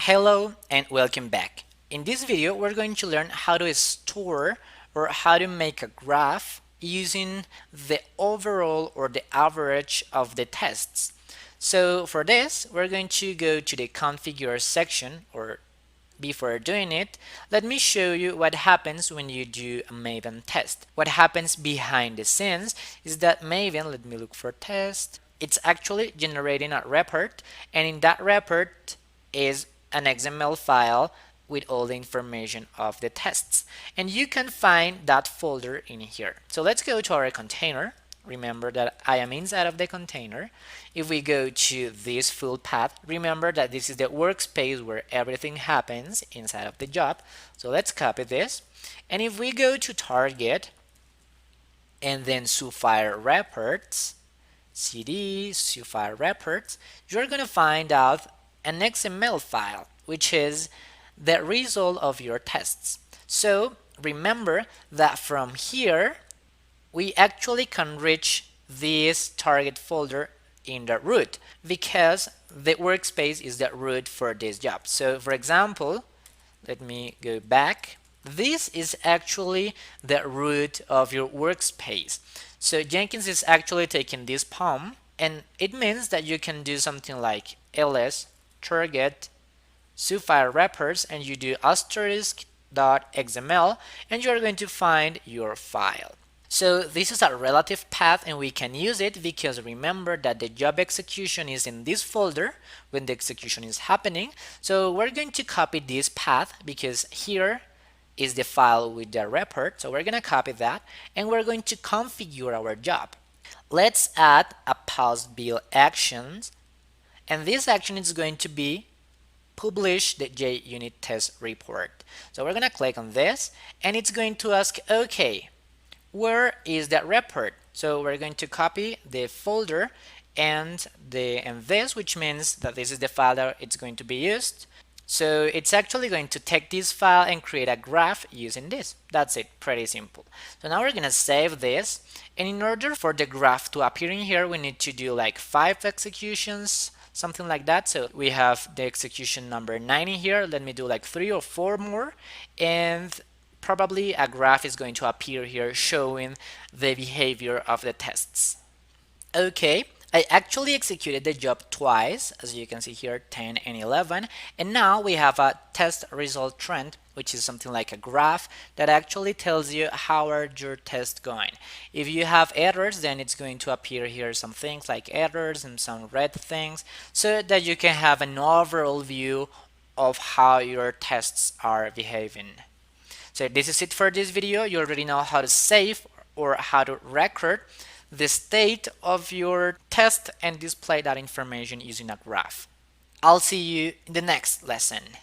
Hello and welcome back. In this video, we're going to learn how to store or how to make a graph using the overall or the average of the tests. So for this, we're going to go to the configure section, or before doing it, let me show you what happens when you do a Maven test. What happens behind the scenes is that Maven, let me look for test, it's actually generating a report, and in that report is an XML file with all the information of the tests. And you can find that folder in here. So let's go to our container. Remember that I am inside of the container. If we go to this full path, remember that this is the workspace where everything happens inside of the job. So let's copy this. And if we go to target and then File reports, cd File reports, you're going to find out an XML file, which is the result of your tests. So remember that from here, we actually can reach this target folder in the root because the workspace is the root for this job. So for example, let me go back. This is actually the root of your workspace. So Jenkins is actually taking this POM, and it means that you can do something like ls target File wrappers, and you do asterisk.xml, and you're going to find your file. So this is a relative path, and we can use it because remember that the job execution is in this folder when the execution is happening. So we're going to copy this path because here is the file with the report. So we're going to copy that, and we're going to configure our job. Let's add a post build actions, and this action is going to be publish the JUnit test report. So we're going to click on this, and it's going to ask, okay, where is that report? So we're going to copy the folder and this, which means that this is the file that it's going to be used. So it's actually going to take this file and create a graph using this. That's it, pretty simple. So now we're going to save this, and in order for the graph to appear in here, we need to do like 5 executions, something like that. So we have the execution number 9 in here. Let me do like 3 or 4 more, and probably a graph is going to appear here showing the behavior of the tests. Okay, I actually executed the job twice, as you can see here, 10 and 11, and now we have a test result trend, which is something like a graph that actually tells you how are your tests going. If you have errors, then it's going to appear here some things like errors and some red things, so that you can have an overall view of how your tests are behaving. So this is it for this video. You already know how to save or how to record the state of your test and display that information using a graph. I'll see you in the next lesson.